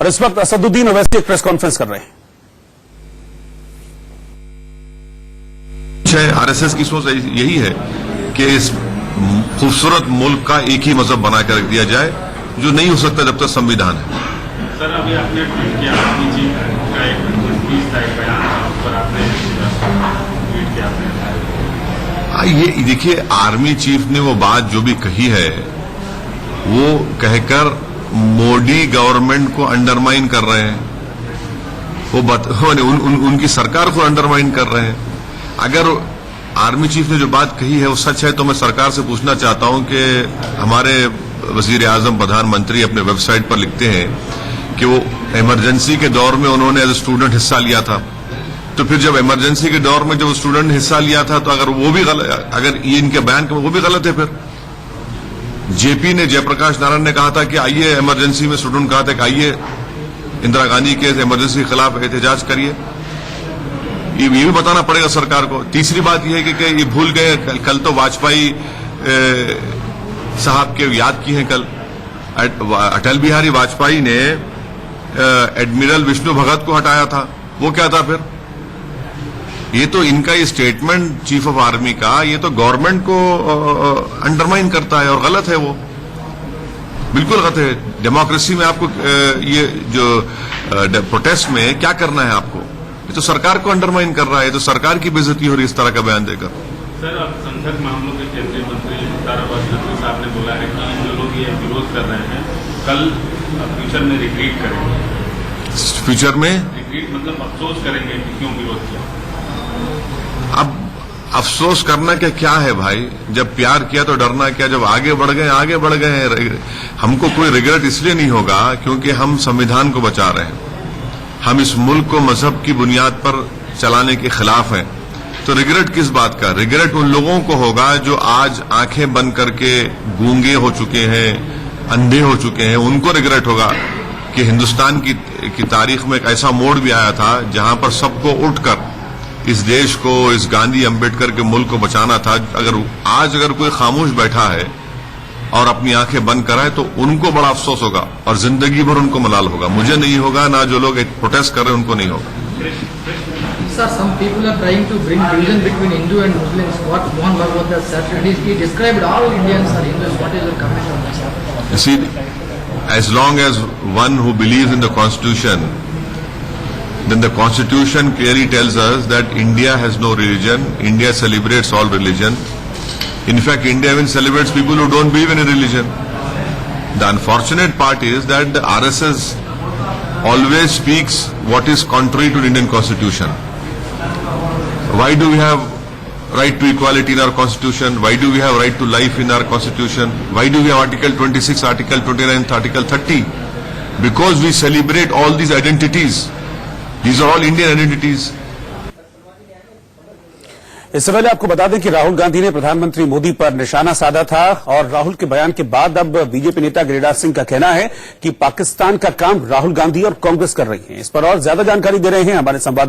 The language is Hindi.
और इस वक्त असदुद्दीन ओवैसी एक प्रेस कॉन्फ्रेंस कर रहे हैं। आरएसएस की सोच यही है कि इस खूबसूरत मुल्क का एक ही मजहब बनाकर रख दिया जाए, जो नहीं हो सकता जब तक संविधान है। सर, अभी आपने ट्वीट किया आर्मी चीफ का एक स्पीच था, एक बयान था, उस पर आपने ट्वीट किया। ये देखिए, आर्मी चीफ ने वो बात जो भी कही है वो कहकर मोदी गवर्नमेंट को अंडरमाइन कर रहे हैं। वो उनकी सरकार को अंडरमाइन कर रहे हैं। अगर आर्मी चीफ ने जो बात कही है वो सच है तो मैं सरकार से पूछना चाहता हूं कि हमारे वजीर आजम प्रधानमंत्री अपने वेबसाइट पर लिखते हैं कि वो इमरजेंसी के दौर में उन्होंने एज ए स्टूडेंट हिस्सा लिया था। तो फिर जब इमरजेंसी के दौर में जब स्टूडेंट ने हिस्सा लिया था तो अगर वो भी गलत, अगर ये इनके बयान के वो भी गलत है। फिर जेपी ने, जयप्रकाश नारायण ने कहा था कि आइए, इमरजेंसी में स्टूडेंट कहा था कि आइए इंदिरा गांधी के इमरजेंसी के खिलाफ एहतजाज करिए। ये भी बताना पड़ेगा सरकार को। तीसरी बात यह है कि ये भूल गए, कल तो वाजपेयी साहब के याद की है। कल अटल बिहारी वाजपेयी ने एडमिरल विष्णु भगत को हटाया था। वो क्या था फिर? ये तो इनका ये स्टेटमेंट चीफ ऑफ आर्मी का, ये तो गवर्नमेंट को अंडरमाइन करता है और गलत है। वो बिल्कुल गलत है। डेमोक्रेसी में आपको ये जो प्रोटेस्ट में क्या करना है आपको? ये तो सरकार को अंडरमाइन कर रहा है। तो सरकार की बेइज्जती हो रही है इस तरह का बयान देकर। सर, अल्पसंख्यक मामलों के केंद्रीय मंत्री मुख्तार अब्बास नकवी साहब ने बोला है कि जो लोग ये विरोध कर रहे हैं कल फ्यूचर में रिग्रेट करेंगे। फ्यूचर में रिग्रेट मतलब अफसोस करेंगे कि क्यों विरोध किया। अब अफसोस करना क्या है भाई? जब प्यार किया तो डरना क्या? जब आगे बढ़ गए हैं। हमको कोई रिग्रेट इसलिए नहीं होगा क्योंकि हम संविधान को बचा रहे हैं। हम इस मुल्क को मजहब की बुनियाद पर चलाने के खिलाफ हैं। तो रिग्रेट किस बात का? रिग्रेट उन लोगों को होगा जो आज आंखें बंद करके गूंगे हो चुके हैं, अंधे हो चुके हैं। उनको रिग्रेट होगा कि हिंदुस्तान की तारीख में एक ऐसा मोड़ भी आया था जहां पर सबको उठकर इस देश को, इस गांधी अंबेडकर के मुल्क को बचाना था। अगर कोई खामोश बैठा है और अपनी आंखें बंद कराए तो उनको बड़ा अफसोस होगा और जिंदगी भर उनको मलाल होगा। मुझे नहीं होगा, ना जो लोग प्रोटेस्ट कर रहे हैं उनको नहीं होगा। Sir, some people are trying to bring division between Hindu and Muslims. What Mohan Bhagwat has said, and he described all Indians are Hindus. What is your comment on that? You see, as long as one who believes in the Constitution, then the Constitution clearly tells us that India has no religion. India celebrates all religion. In fact, India even celebrates people who don't believe in a religion. The unfortunate part is that the RSS always speaks what is contrary to the Indian Constitution. Why do we have right to equality in our Constitution? Why do we have right to life in our Constitution? Why do we have Article 26, Article 29, Article 30? Because we celebrate all these identities. These are all Indian identities. इससे पहले आपको बता दें कि राहुल गांधी ने प्रधानमंत्री मोदी पर निशाना साधा था और राहुल के बयान के बाद अब बीजेपी नेता गिरिराज सिंह का कहना है कि पाकिस्तान का काम राहुल गांधी और कांग्रेस कर रही है। इस पर और ज्यादा जानकारी दे रहे हैं हमारे संवाददाता